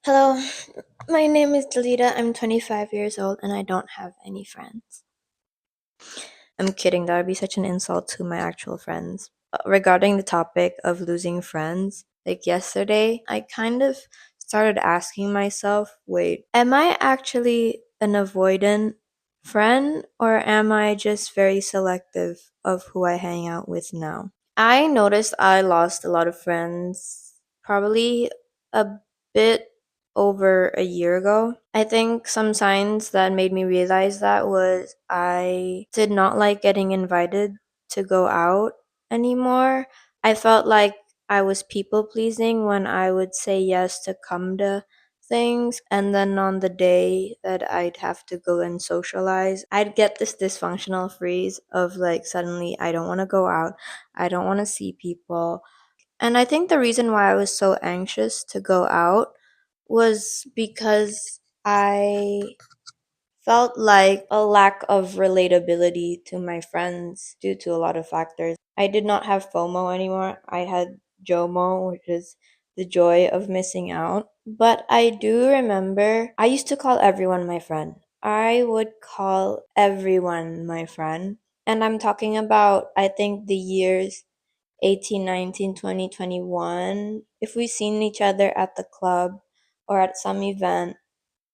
Hello, my name is Delita. I'm 25 years old and I don't have any friends. I'm kidding, that would be such an insult to my actual friends. Regarding the topic of losing friends, like yesterday, I kind of started asking myself, wait, am I actually an avoidant friend or am I just very selective of who I hang out with now? I noticed I lost a lot of friends probably a bit over a year ago. I think some signs that made me realize that was I did not like getting invited to go out anymore. I felt like I was people pleasing when I would say yes to come to things, and then on the day that I'd have to go and socialize, I'd get this dysfunctional freeze of like suddenly I don't want to go out, I don't want to see people. And I think the reason why I was so anxious to go out was because I felt like a lack of relatability to my friends due to a lot of factors. I did not have FOMO anymore. I had JOMO, which is the joy of missing out. But I do remember I used to call everyone my friend. I would call everyone my friend. And I'm talking about, I think, the years 18, 19, 20, 21. If we've seen each other at the club or at some event,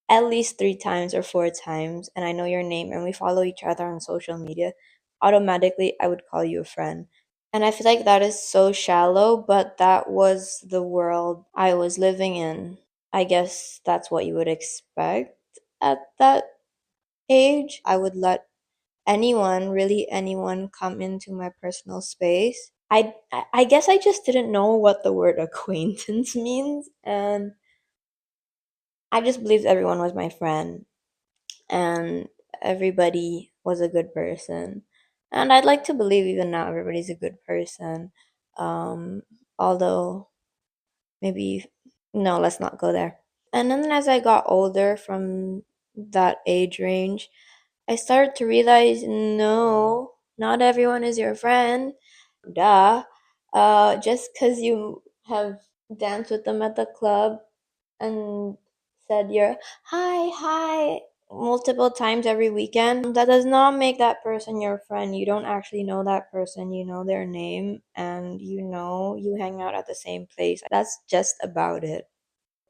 at least three times or four times, and I know your name and we follow each other on social media, automatically I would call you a friend. And I feel like that is so shallow, but that was the world I was living in. I guess that's what you would expect at that age. I would let anyone, really anyone, come into my personal space. I guess I just didn't know what the word acquaintance means, and I just believed everyone was my friend and everybody was a good person. And I'd like to believe even now everybody's a good person. Um, Although maybe, no, let's not go there. And then as I got older from that age range, I started to realize no, not everyone is your friend. Duh. Just because you have danced with them at the club and said your hi multiple times every weekend, that does not make that person your friend. You don't actually know that person. You know their name and you know you hang out at the same place. That's just about it.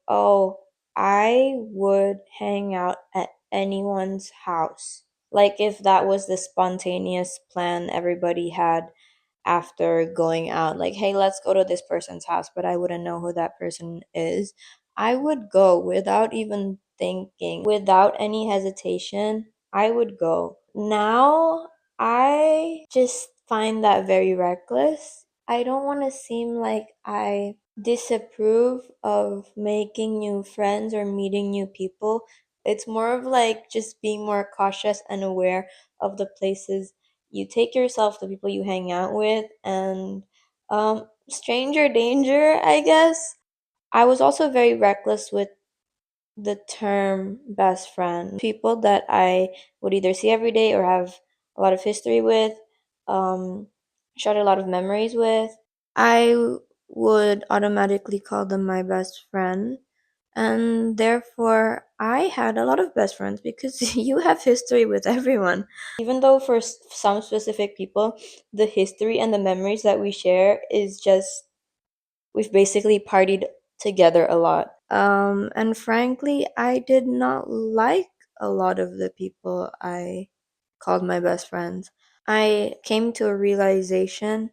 Oh, I would hang out at anyone's house. Like if that was the spontaneous plan everybody had after going out, like, hey, let's go to this person's house, but I wouldn't know who that person is. I would go without even thinking, without any hesitation. I would go. Now, I just find that very reckless. I don't want to seem like I disapprove of making new friends or meeting new people. It's more of like just being more cautious and aware of the places you take yourself, the people you hang out with, and stranger danger, I guess. I was also very reckless with the term best friend. People that I would either see every day or have a lot of history with, um, shared a lot of memories with. I would automatically call them my best friend. And therefore, I had a lot of best friends because you have history with everyone. Even though for some specific people, the history and the memories that we share is just we've basically partied together a lot. And frankly, I did not like a lot of the people I called my best friends. I came to a realization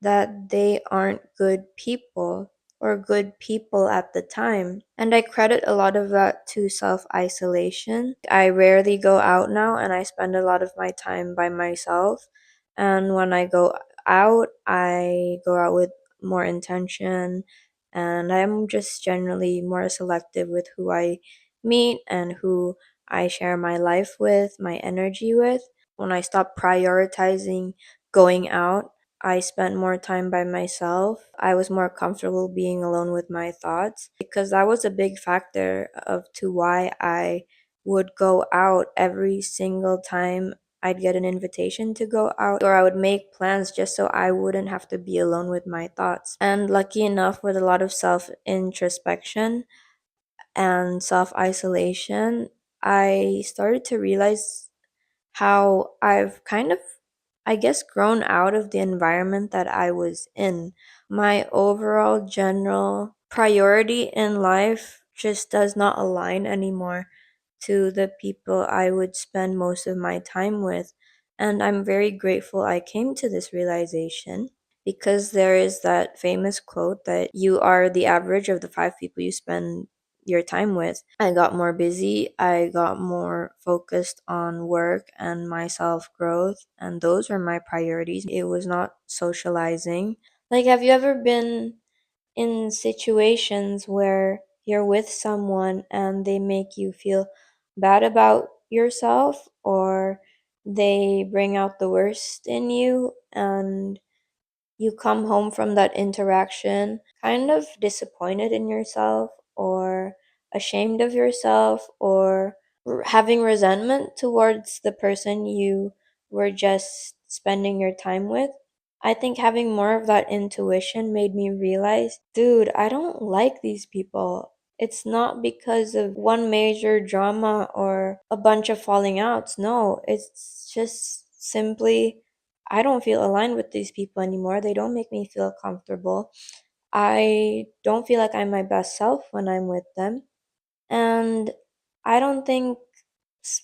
that they aren't good people or good people at the time. And I credit a lot of that to self isolation. I rarely go out now and I spend a lot of my time by myself. And when I go out, I go out with more intention and I'm just generally more selective with who I meet and who I share my life with, my energy with. When I stopped prioritizing going out, I spent more time by myself. I was more comfortable being alone with my thoughts because that was a big factor of to why I would go out every single time I'd get an invitation to go out, or I would make plans just so I wouldn't have to be alone with my thoughts. And lucky enough, with a lot of self introspection, and self isolation, I started to realize how I've kind of, I guess, grown out of the environment that I was in. My overall general priority in life just does not align anymore to the people I would spend most of my time with. And I'm very grateful I came to this realization because there is that famous quote that you are the average of the five people you spend your time with. I got more busy, I got more focused on work and my self growth, and those were my priorities. It was not socializing. Like, have you ever been in situations where you're with someone and they make you feel bad about yourself, or they bring out the worst in you, and you come home from that interaction kind of disappointed in yourself, or ashamed of yourself, or having resentment towards the person you were just spending your time with? I think having more of that intuition made me realize, dude, I don't like these people. It's not because of one major drama or a bunch of falling outs. No, it's just simply I don't feel aligned with these people anymore. They don't make me feel comfortable. I don't feel like I'm my best self when I'm with them. And I don't think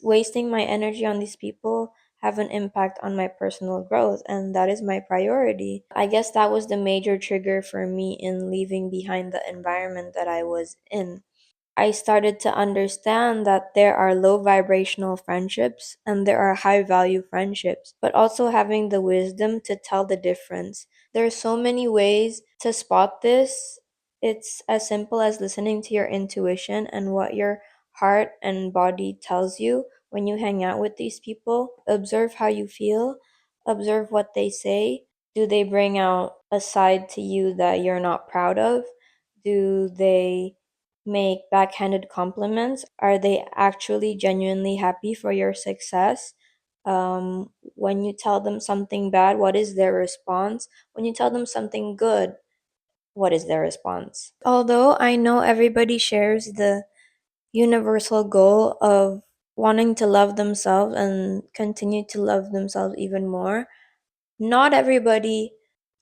wasting my energy on these people have an impact on my personal growth, and that is my priority. I guess that was the major trigger for me in leaving behind the environment that I was in. I started to understand that there are low vibrational friendships and there are high value friendships, but also having the wisdom to tell the difference. There are so many ways to spot this. It's as simple as listening to your intuition and what your heart and body tells you when you hang out with these people. Observe how you feel, observe what they say. Do they bring out a side to you that you're not proud of? Do they make backhanded compliments? Are they actually genuinely happy for your success? When you tell them something bad, what is their response? When you tell them something good, what is their response? Although I know everybody shares the universal goal of wanting to love themselves and continue to love themselves even more, not everybody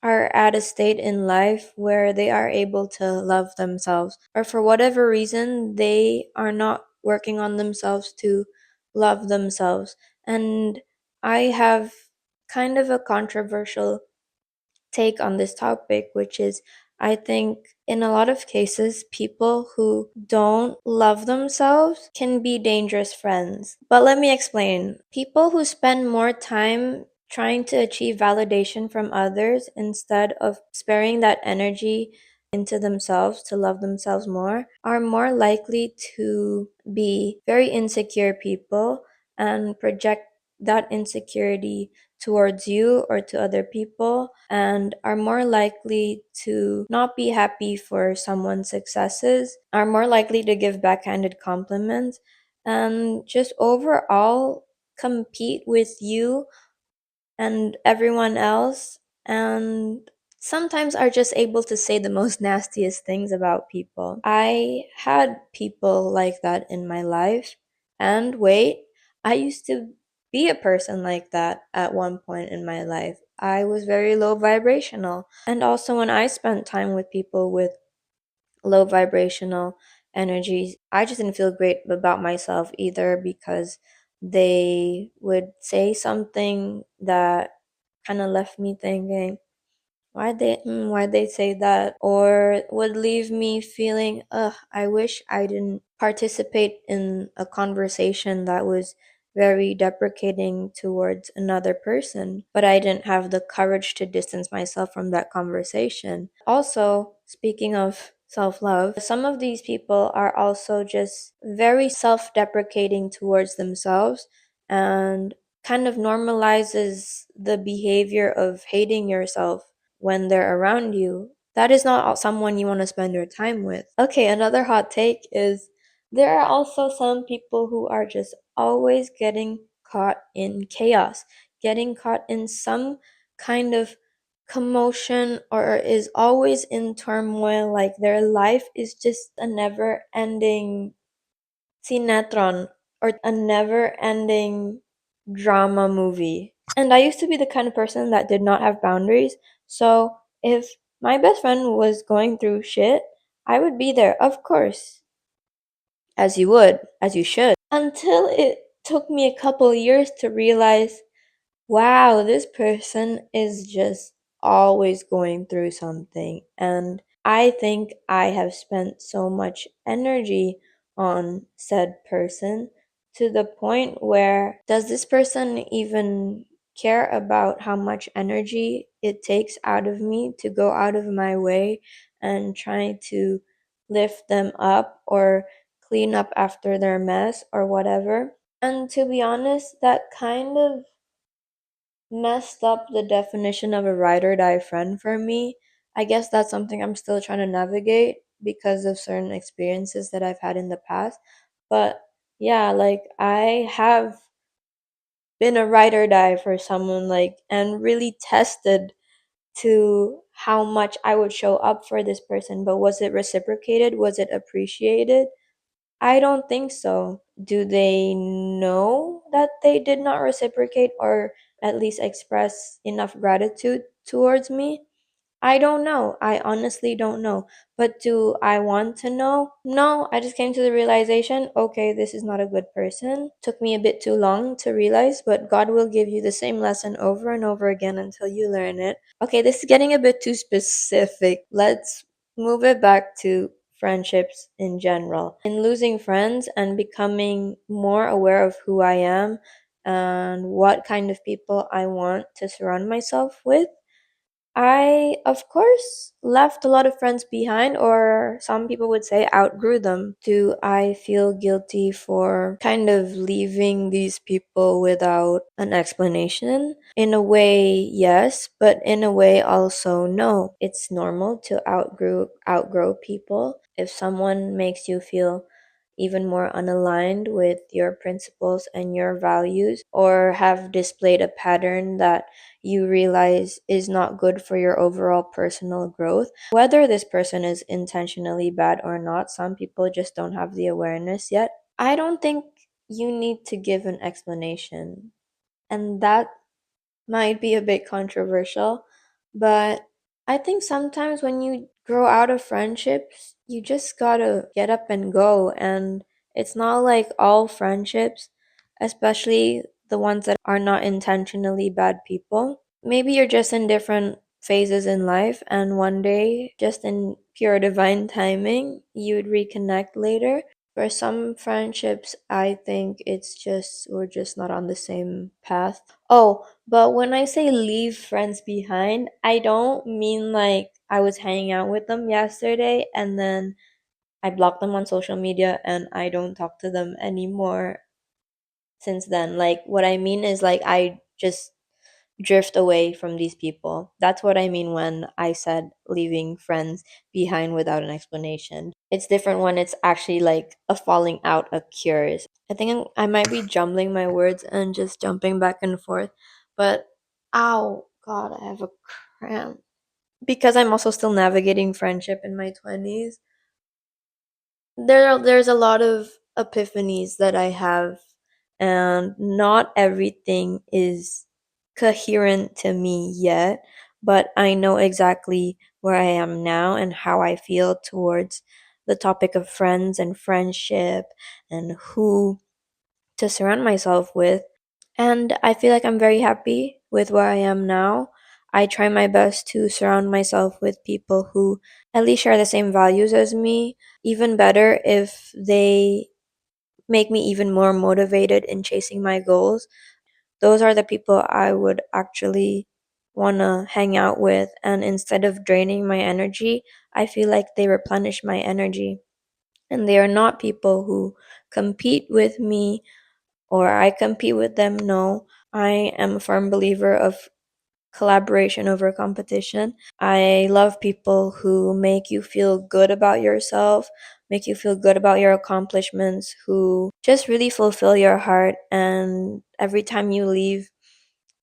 are at a state in life where they are able to love themselves, or for whatever reason they are not working on themselves to love themselves. And I have kind of a controversial take on this topic, which is I think in a lot of cases, people who don't love themselves can be dangerous friends. But let me explain. People who spend more time trying to achieve validation from others instead of sparing that energy into themselves to love themselves more are more likely to be very insecure people and project that insecurity towards you or to other people, and are more likely to not be happy for someone's successes, are more likely to give backhanded compliments, and just overall compete with you and everyone else, and sometimes are just able to say the most nastiest things about people. I had people like that in my life, and wait, I used to be a person like that at one point in my life. I was very low vibrational. And also, when I spent time with people with low vibrational energies, I just didn't feel great about myself either, because they would say something that kind of left me thinking, why'd they say that? Or would leave me feeling, ugh, I wish I didn't participate in a conversation that was very deprecating towards another person, but I didn't have the courage to distance myself from that conversation. Also, speaking of self love, some of these people are also just very self deprecating towards themselves, and kind of normalizes the behavior of hating yourself when they're around you. That is not someone you want to spend your time with. Okay, another hot take is there are also some people who are just always getting caught in chaos, getting caught in some kind of commotion or is always in turmoil, like their life is just a never ending sinetron or a never ending drama movie. And I used to be the kind of person that did not have boundaries. So if my best friend was going through shit, I would be there, of course, as you would, as you should. Until it took me a couple years to realize, wow, this person is just always going through something. And I think I have spent so much energy on said person to the point where does this person even care about how much energy it takes out of me to go out of my way and try to lift them up or clean up after their mess or whatever? And to be honest, that kind of messed up the definition of a ride or die friend for me. I guess that's something I'm still trying to navigate because of certain experiences that I've had in the past. But yeah, like I have been a ride or die for someone, like, and really tested to how much I would show up for this person. But was it reciprocated? Was it appreciated? I don't think so. Do they know that they did not reciprocate or at least express enough gratitude towards me? I don't know. I honestly don't know. But do I want to know? No, I just came to the realization, okay, this is not a good person. Took me a bit too long to realize, but God will give you the same lesson over and over again until you learn it. Okay, this is getting a bit too specific. Let's move it back to friendships in general. In losing friends and becoming more aware of who I am and what kind of people I want to surround myself with, I, of course, left a lot of friends behind, or some people would say outgrew them. Do I feel guilty for kind of leaving these people without an explanation? In a way, yes, but in a way also no. It's normal to outgrow people. If someone makes you feel even more unaligned with your principles and your values, or have displayed a pattern that you realize is not good for your overall personal growth. Whether this person is intentionally bad or not, some people just don't have the awareness yet. I don't think you need to give an explanation. And that might be a bit controversial, but I think sometimes when you grow out of friendships, you just gotta get up and go. And it's not like all friendships, especially the ones that are not intentionally bad people. Maybe you're just in different phases in life, and one day, just in pure divine timing, you'd reconnect later. For some friendships, I think it's just we're just not on the same path. Oh, but when I say leave friends behind, I don't mean like I was hanging out with them yesterday and then I blocked them on social media and I don't talk to them anymore since then. Like, what I mean is like I just drift away from these people. That's what I mean when I said leaving friends behind without an explanation. It's different when it's actually like a falling out occurs. I think I might be jumbling my words and just jumping back and forth, but ow, God, I have a cramp. Because I'm also still navigating friendship in my 20s, there's a lot of epiphanies that I have, and not everything is coherent to me yet, but I know exactly where I am now and how I feel towards the topic of friends and friendship and who to surround myself with. And I feel like I'm very happy with where I am now. I try my best to surround myself with people who at least share the same values as me. Even better if they make me even more motivated in chasing my goals. Those are the people I would actually want to hang out with. And instead of draining my energy, I feel like they replenish my energy. And they are not people who compete with me or I compete with them. No, I am a firm believer of collaboration over competition. I love people who make you feel good about yourself, make you feel good about your accomplishments, who just really fulfill your heart. And every time you leave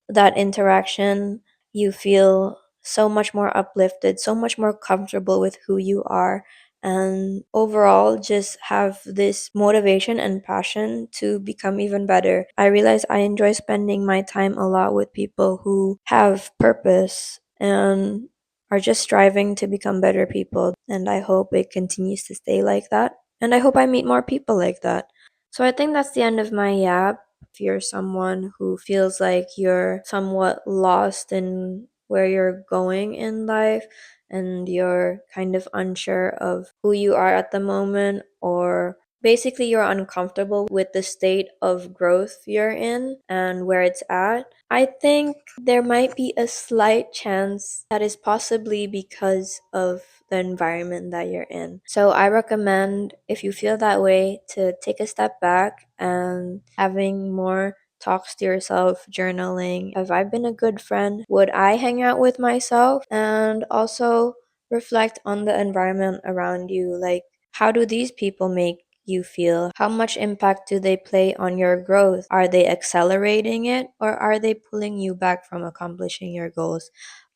that interaction, you feel so much more uplifted, so much more comfortable with who you are, and overall just have this motivation and passion to become even better. I realize I enjoy spending my time a lot with people who have purpose and are just striving to become better people, and I hope it continues to stay like that. And I hope I meet more people like that. So I think that's the end of my yap. If you're someone who feels like you're somewhat lost in where you're going in life and you're kind of unsure of who you are at the moment, or basically you're uncomfortable with the state of growth you're in and where it's at, I think there might be a slight chance that is possibly because of the environment that you're in. So I recommend, if you feel that way, to take a step back and having more talks to yourself, journaling. Have I been a good friend? Would I hang out with myself? And also reflect on the environment around you. Like, how do these people make you feel? How much impact do they play on your growth? Are they accelerating it, or are they pulling you back from accomplishing your goals?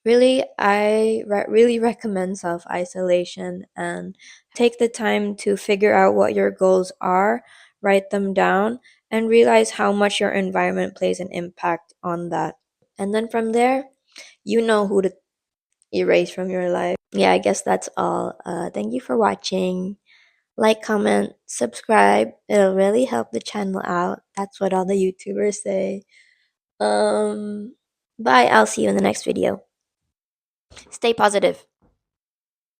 Really, I really recommend self isolation and take the time to figure out what your goals are, write them down, and realize how much your environment plays an impact on that. And then from there, you know who to erase from your life. Yeah, I guess that's all. Thank you for watching. Like, comment, subscribe. It'll really help the channel out. That's what all the YouTubers say. Bye. I'll see you in the next video. Stay positive.